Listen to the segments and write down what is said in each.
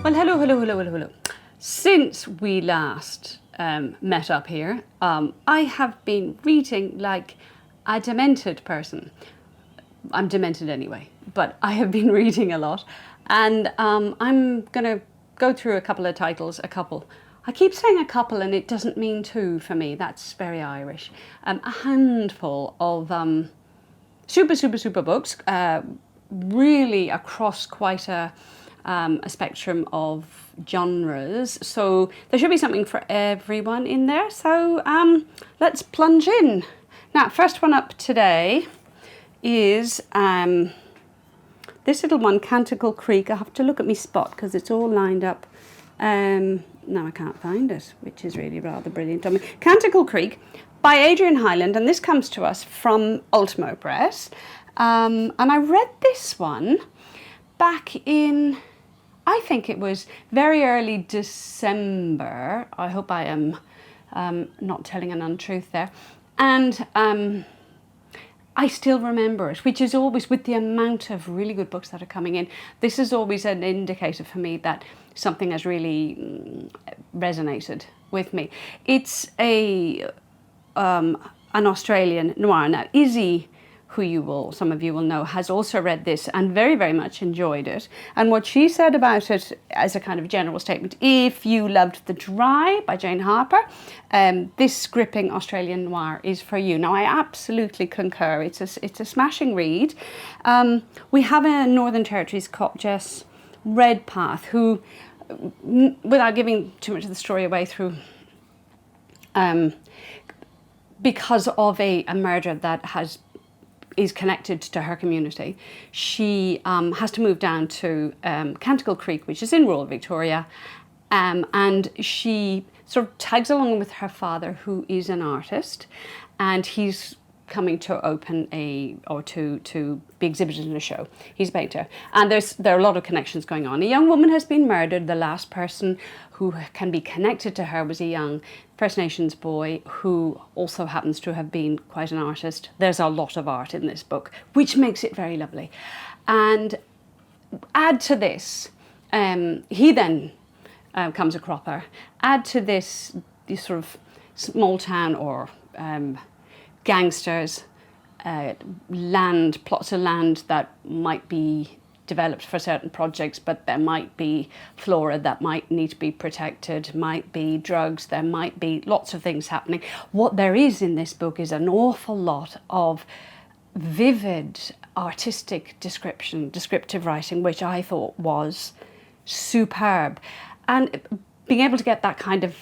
Well, hello. Since we last met up here, I have been reading like a demented person. I'm demented anyway, but I have been reading a lot. And I'm going to go through a couple of titles, I keep saying a couple and it doesn't mean two for me, that's very Irish. A handful of super books, really across quite a spectrum of genres. So there should be something for everyone in there. So let's plunge in. Now, first one up today is this little one, Canticle Creek. I have to look at my spot because it's all lined up. Now I can't find it, which is really rather brilliant on me. Canticle Creek by Adrian Hyland, and this comes to us from Ultimo Press. And I read this one back in, I think it was very early December. I hope I am not telling an untruth there. And I still remember it, which is always, with the amount of really good books that are coming in, this is always an indicator for me that something has really resonated with me. It's an Australian noir. Now, Izzy, who some of you will know, has also read this and very much enjoyed it. And what she said about it as a kind of general statement, if you loved The Dry by Jane Harper, this gripping Australian noir is for you. Now, I absolutely concur. It's a smashing read. We have a Northern Territories cop, Jess Redpath, who, without giving too much of the story away through, because of a murder that is connected to her community, she has to move down to Canticle Creek, which is in rural Victoria, and she sort of tags along with her father, who is an artist, and he's coming to open to be exhibited in a show. He's a painter, and there are a lot of connections going on. A young woman has been murdered. The last person who can be connected to her was a young First Nations boy who also happens to have been quite an artist. There's a lot of art in this book, which makes it very lovely. And add to this, he then comes a cropper. Add to this sort of small town or gangsters, plots of land that might be developed for certain projects, but there might be flora that might need to be protected, might be drugs, there might be lots of things happening. What there is in this book is an awful lot of vivid artistic descriptive writing, which I thought was superb. And being able to get that kind of,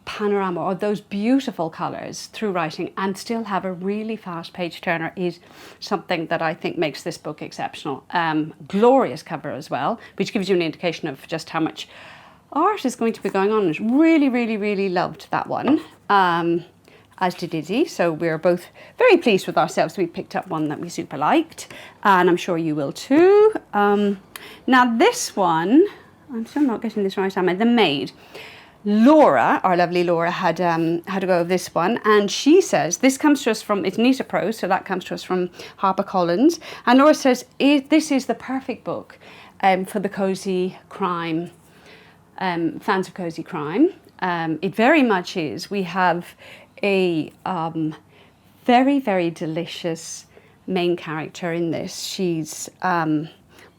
panorama or those beautiful colours through writing and still have a really fast page turner is something that I think makes this book exceptional. Glorious cover as well, which gives you an indication of just how much art is going to be going on. Really loved that one, as did Izzy. So we're both very pleased with ourselves. We picked up one that we super liked, and I'm sure you will too. Now this one, I'm still not getting this right, am I? The Maid. Laura, our lovely Laura, had a go of this one, and she says, this comes to us from, it's Anita Pro, so that comes to us from HarperCollins, and Laura says, this is the perfect book for the cosy crime, fans of cosy crime. It very much is. We have a very delicious main character in this. She's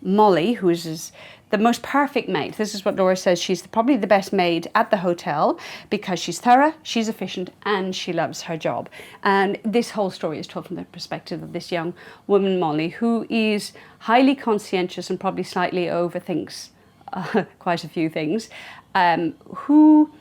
Molly, who is the most perfect maid. This is what Laura says. She's probably the best maid at the hotel because she's thorough, she's efficient, and she loves her job. And this whole story is told from the perspective of this young woman, Molly, who is highly conscientious and probably slightly overthinks quite a few things, who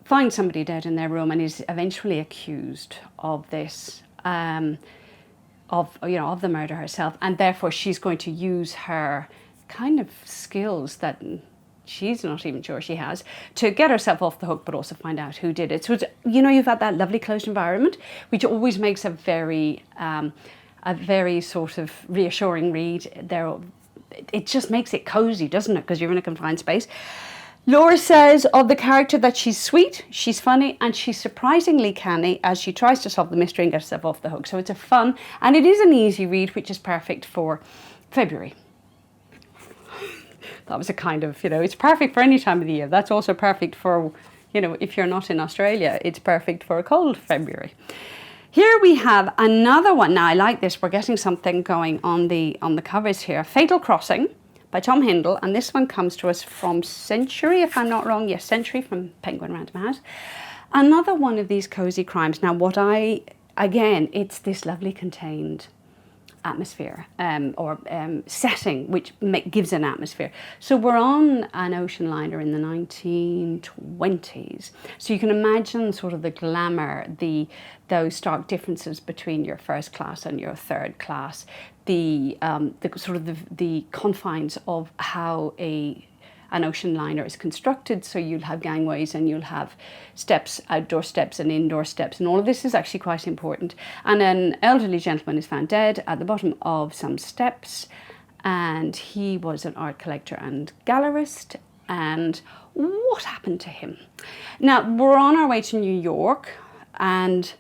finds somebody dead in their room and is eventually accused of this, of the murder herself, and therefore she's going to use her kind of skills that she's not even sure she has to get herself off the hook, but also find out who did it. So it's, you've got that lovely closed environment, which always makes a very sort of reassuring read. It just makes it cozy, doesn't it? Because you're in a confined space. Laura says of the character that she's sweet, she's funny, and she's surprisingly canny as she tries to solve the mystery and get herself off the hook. So it's a fun, and it is an easy read, which is perfect for February. That was a kind of, it's perfect for any time of the year. That's also perfect for, if you're not in Australia, it's perfect for a cold February. Here we have another one. Now I like this. We're getting something going on the covers here. Fatal Crossing by Tom Hindle, and this one comes to us from Century, if I'm not wrong. Yes, Century from Penguin Random House. Another one of these cozy crimes. Now again, it's this lovely contained atmosphere or setting which gives an atmosphere. So we're on an ocean liner in the 1920s. So you can imagine sort of the glamour, those stark differences between your first class and your third class, the confines of how an ocean liner is constructed. So you'll have gangways and you'll have steps, outdoor steps and indoor steps, and all of this is actually quite important. And an elderly gentleman is found dead at the bottom of some steps, and he was an art collector and gallerist. And what happened to him? Now we're on our way to New York, and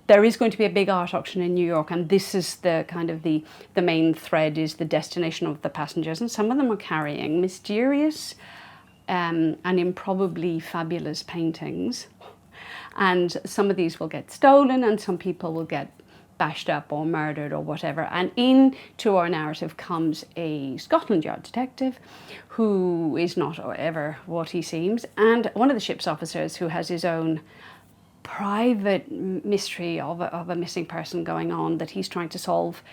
there is going to be a big art auction in New York, and this is the kind of the main thread, is the destination of the passengers, and some of them are carrying mysterious and improbably fabulous paintings, and some of these will get stolen and some people will get bashed up or murdered or whatever. And into our narrative comes a Scotland Yard detective who is not ever what he seems, and one of the ship's officers who has his own private mystery of a missing person going on that he's trying to solve,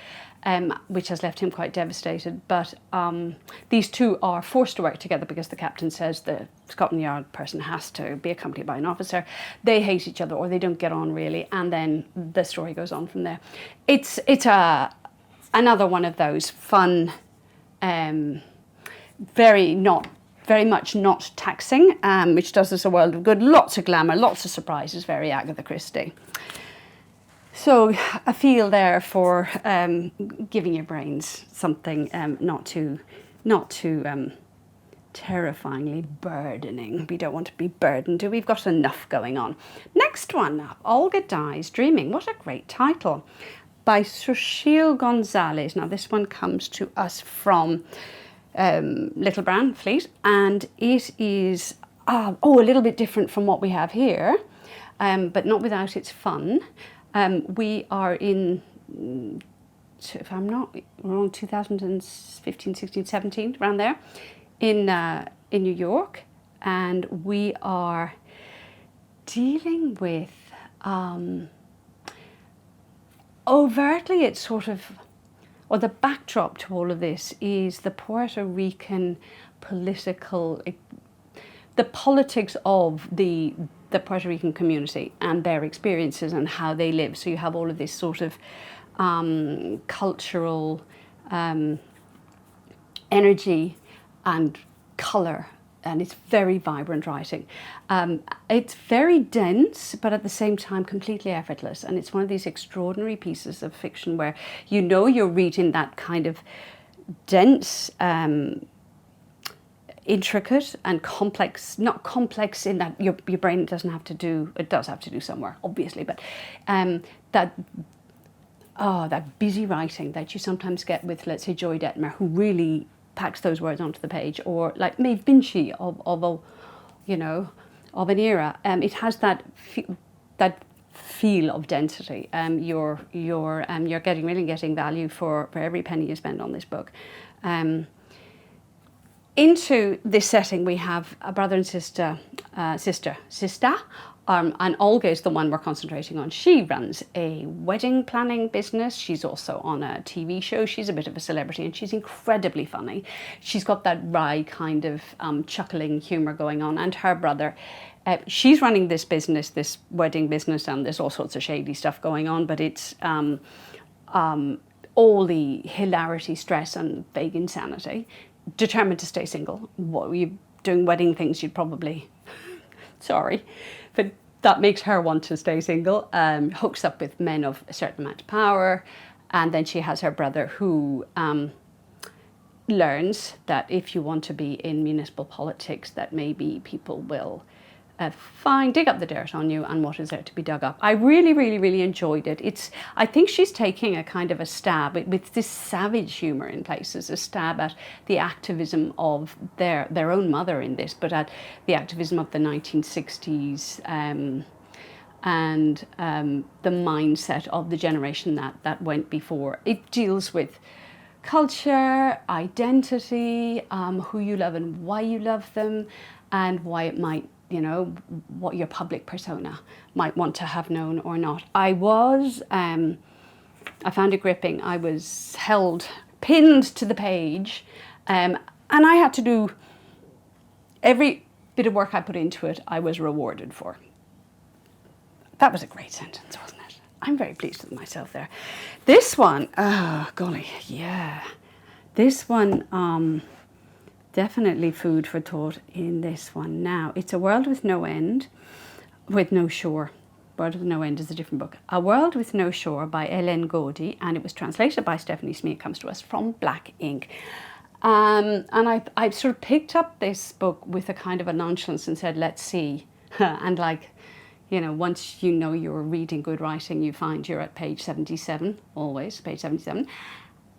which has left him quite devastated. But these two are forced to work together because the captain says the Scotland Yard person has to be accompanied by an officer. They hate each other, or they don't get on really, and then the story goes on from there. It's another one of those fun, very much not taxing, which does us a world of good. Lots of glamour, lots of surprises, very Agatha Christie. So a feel there for giving your brains something not too terrifyingly burdening. We don't want to be burdened, do we? We've got enough going on. Next one up, Olga Dies Dreaming. What a great title, by Xochitl Gonzalez. Now this one comes to us from Little Brown Fleet, and it is a little bit different from what we have here, but not without its fun. We are in, if I'm not wrong, 2015, 16, 17, around there, in New York, and we are dealing with overtly, it's sort of, or the backdrop to all of this is the Puerto Rican the politics of the Puerto Rican community and their experiences and how they live. So you have all of this sort of cultural energy and colour, and it's very vibrant writing. It's very dense, but at the same time completely effortless, and it's one of these extraordinary pieces of fiction where you're reading that kind of dense, intricate and complex, not complex in that your brain doesn't have to do, it does have to do somewhere, obviously, but that busy writing that you sometimes get with, let's say, Joy Detmer, who really packs those words onto the page, or like Maid of an era. It has that feel of density. You're getting value for every penny you spend on this book. Into this setting, we have a brother and sister, and Olga is the one we're concentrating on. She runs a wedding planning business. She's also on a TV show. She's a bit of a celebrity, and she's incredibly funny. She's got that wry kind of chuckling humour going on. And her brother, she's running this business, this wedding business, and there's all sorts of shady stuff going on, but it's all the hilarity, stress, and vague insanity. Determined to stay single. What were you doing wedding things? You'd probably, sorry, but that makes her want to stay single. Hooks up with men of a certain amount of power, and then she has her brother who learns that if you want to be in municipal politics, that maybe people will fine, dig up the dirt on you and what is there to be dug up. I really, really, really enjoyed it. I think she's taking a kind of a stab with this savage humour in places, a stab at the activism of their own mother in this, but at the activism of the 1960s and the mindset of the generation that went before. It deals with culture, identity, who you love and why you love them, and why it might, you know, what your public persona might want to have known or not. I found it gripping. I was pinned to the page, and I had to do every bit of work I put into it, I was rewarded for. That was a great sentence, wasn't it? I'm very pleased with myself there. This one, oh golly, yeah. This one, definitely food for thought in this one. Now, it's A World with No End, with No Shore. World with No End is a different book. A World with No Shore by Ellen Gaudi, and it was translated by Stephanie Smee. It comes to us from Black Ink. And I sort of picked up this book with a kind of a nonchalance and said, let's see. And like, you know, once you know you're reading good writing, you find you're at page 77, always, page 77.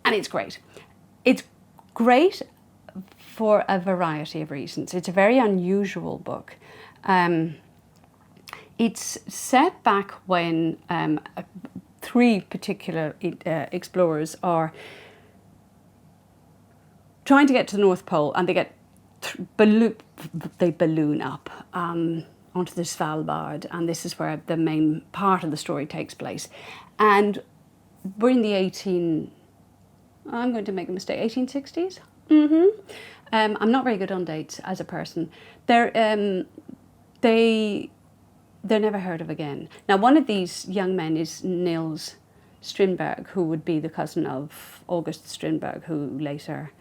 And it's great. It's great for a variety of reasons. It's a very unusual book. It's set back when three particular explorers are trying to get to the North Pole, and they get they balloon up onto the Svalbard, and this is where the main part of the story takes place. And we're in the I'm going to make a mistake, 1860s? I'm not very good on dates as a person. They're never heard of again. Now, one of these young men is Nils Strindberg, who would be the cousin of August Strindberg, who later,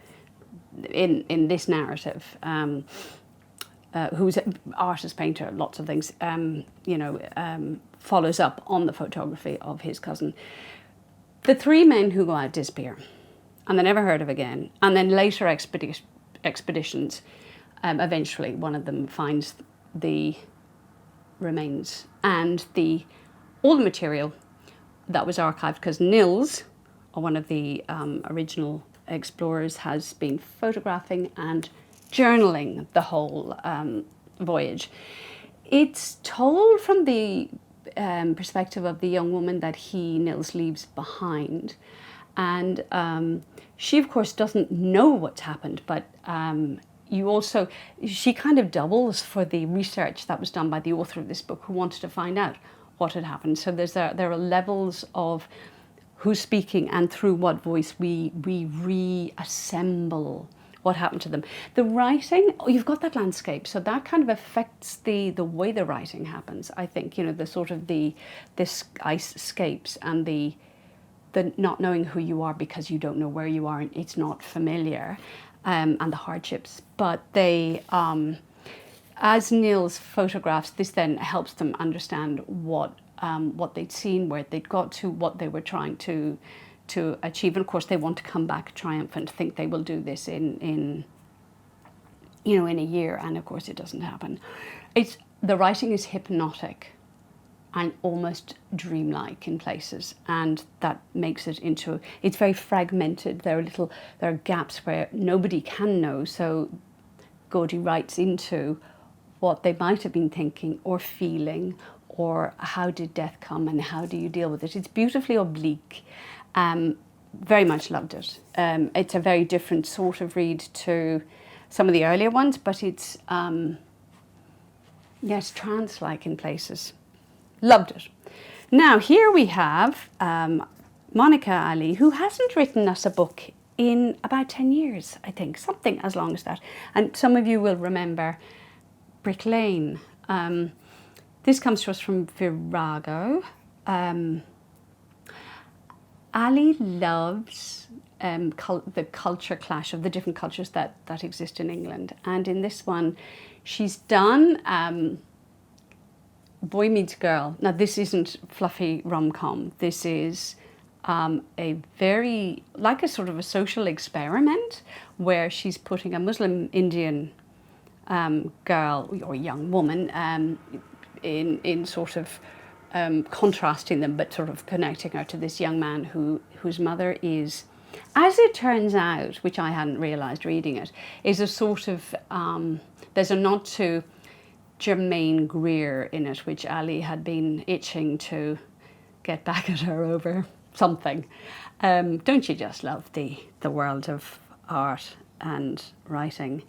in this narrative, who's an artist, painter, lots of things, follows up on the photography of his cousin. The three men who go out disappear, and they're never heard of again. And then later expeditions, eventually one of them finds the remains and all the material that was archived, because Nils, or one of the original explorers, has been photographing and journaling the whole voyage. It's told from the perspective of the young woman that Nils leaves behind, and she of course doesn't know what's happened, but she kind of doubles for the research that was done by the author of this book, who wanted to find out what had happened. So there are levels of who's speaking and through what voice we reassemble what happened to them. The writing, you've got that landscape, so that kind of affects the way the writing happens, I think. You know, the sort of the ice-scapes and the not knowing who you are because you don't know where you are and it's not familiar, and the hardships. But they, as Nils photographs, this then helps them understand what they'd seen, where they'd got to, what they were trying to achieve. And of course they want to come back triumphant, think they will do this in a year, and of course it doesn't happen. The writing is hypnotic and almost dreamlike in places, and that makes it it's very fragmented. There are gaps where nobody can know, so Gaudi writes into what they might have been thinking or feeling, or how did death come and how do you deal with it. It's beautifully oblique. Very much loved it. It's a very different sort of read to some of the earlier ones, but it's trance-like in places. Loved it. Now here we have Monika Ali, who hasn't written us a book in about 10 years, I think, something as long as that. And some of you will remember Brick Lane. This comes to us from Virago. Ali loves the culture clash of the different cultures that exist in England. And in this one, she's done Boy Meets Girl. Now, this isn't fluffy rom-com. This is a very, like a sort of a social experiment, where she's putting a Muslim Indian girl or young woman, in sort of contrasting them, but sort of connecting her to this young man whose mother is, as it turns out, which I hadn't realised reading it, is a sort of, there's a nod to Germaine Greer in it, which Ali had been itching to get back at her over something. Don't you just love the world of art and writing?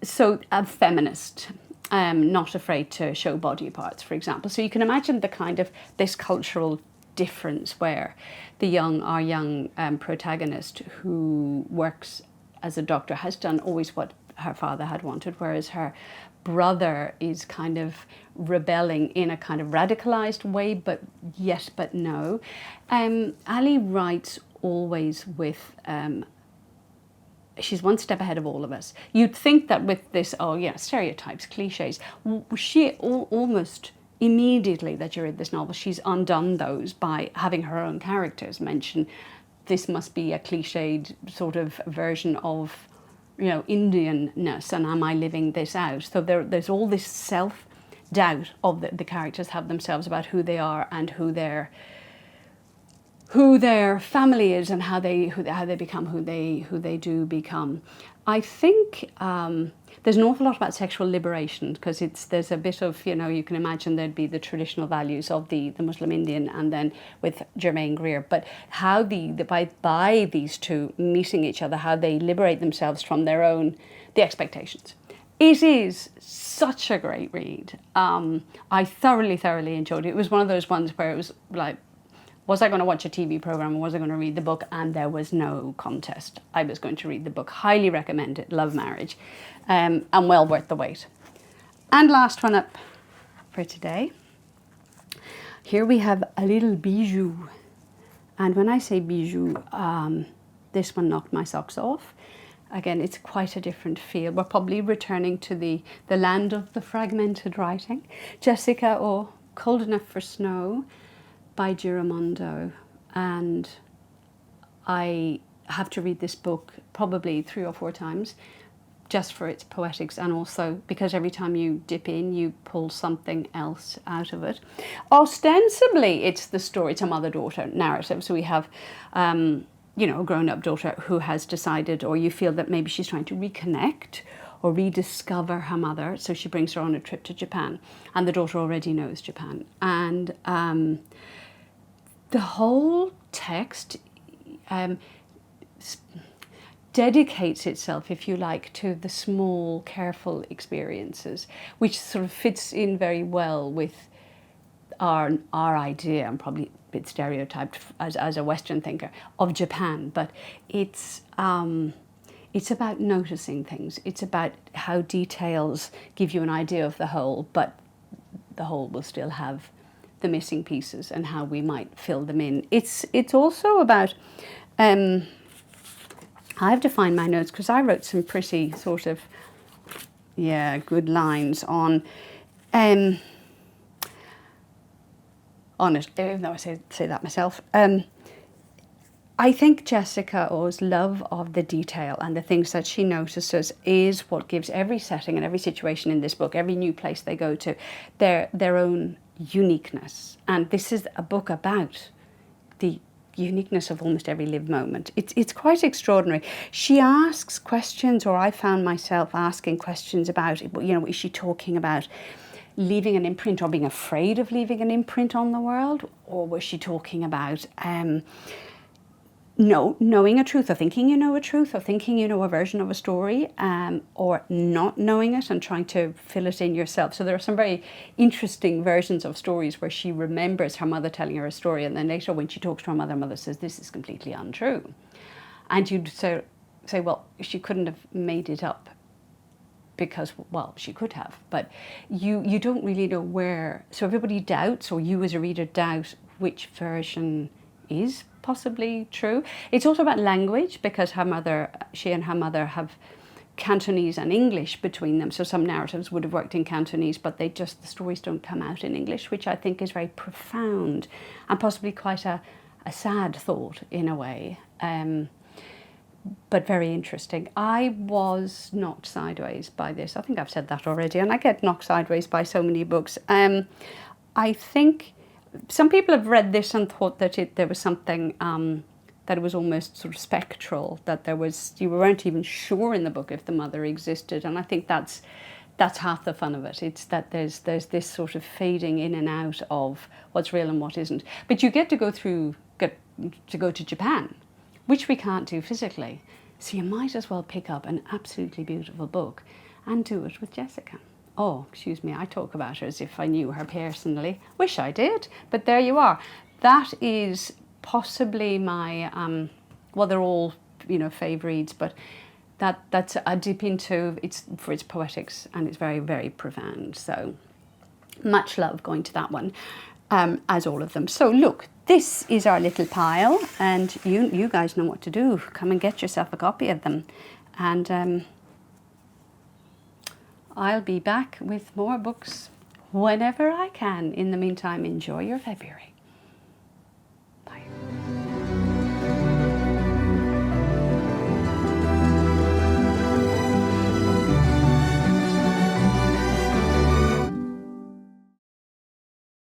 So a feminist, not afraid to show body parts, for example. So you can imagine the kind of this cultural difference where our young protagonist who works as a doctor has done always what her father had wanted, whereas her brother is kind of rebelling in a kind of radicalized way, but yes, but no. Ali writes always with, she's one step ahead of all of us. You'd think that with this, stereotypes, cliches, she almost immediately that you read this novel, she's undone those by having her own characters mention this must be a cliched sort of version of, Indianness, and am I living this out? So there's all this self-doubt of the characters have themselves about who they are and who their family is and how they become who they do become. I think there's an awful lot about sexual liberation because there's a bit of, you can imagine there'd be the traditional values of the Muslim Indian and then with Germaine Greer, but how by these two meeting each other, how they liberate themselves from the expectations. It is such a great read. I thoroughly enjoyed it. It was one of those ones where it was like, was I going to watch a TV program or was I going to read the book? And there was no contest. I was going to read the book. Highly recommend it. Love Marriage. And well worth the wait. And last one up for today. Here we have a little bijou. And when I say bijou, this one knocked my socks off. Again, it's quite a different feel. We're probably returning to the land of the fragmented writing. Jessica or Cold Enough for Snow by Giromando, and I have to read this book probably 3 or 4 times just for its poetics and also because every time you dip in you pull something else out of it. Ostensibly it's the story, it's a mother-daughter narrative, so we have a grown-up daughter who has decided, or you feel that maybe she's trying to reconnect or rediscover her mother, so she brings her on a trip to Japan, and the daughter already knows Japan, and the whole text dedicates itself, if you like, to the small, careful experiences, which sort of fits in very well with our idea, and probably a bit stereotyped as a Western thinker, of Japan. But it's about noticing things. It's about how details give you an idea of the whole, but the whole will still have the missing pieces and how we might fill them in. It's also about, I have to find my notes because I wrote some pretty sort of, good lines on it, even though I say that myself. I think Jessica O's love of the detail and the things that she notices is what gives every setting and every situation in this book, every new place they go to, their own uniqueness. And this is a book about the uniqueness of almost every lived moment. It's quite extraordinary. She asks questions, or I found myself asking questions about, is she talking about leaving an imprint or being afraid of leaving an imprint on the world? Or was she talking about knowing a truth, or thinking you know a truth, or thinking you know a version of a story, or not knowing it and trying to fill it in yourself? So there are some very interesting versions of stories where she remembers her mother telling her a story, and then later when she talks to her mother says, this is completely untrue. And you'd say, well, she couldn't have made it up because, well, she could have, but you don't really know where. So everybody doubts, or you as a reader doubt, which version is possibly true. It's also about language, because she and her mother have Cantonese and English between them. So some narratives would have worked in Cantonese, but the stories don't come out in English, which I think is very profound and possibly quite a sad thought in a way. but very interesting. I was knocked sideways by this. I think I've said that already, and I get knocked sideways by so many books. I think some people have read this and thought that there was something, that it was almost sort of spectral, that you weren't even sure in the book if the mother existed, and I think that's half the fun of it. It's that there's this sort of fading in and out of what's real and what isn't. But you get to go to Japan, which we can't do physically. So you might as well pick up an absolutely beautiful book and do it with Jessica. Oh, excuse me, I talk about her as if I knew her personally. Wish I did, but there you are. That is possibly my, well, they're all, fave reads, but that's a dip into, it's for its poetics, and it's very, very profound. So much love going to that one, as all of them. So look, this is our little pile, and you guys know what to do. Come and get yourself a copy of them. And I'll be back with more books whenever I can. In the meantime, enjoy your February.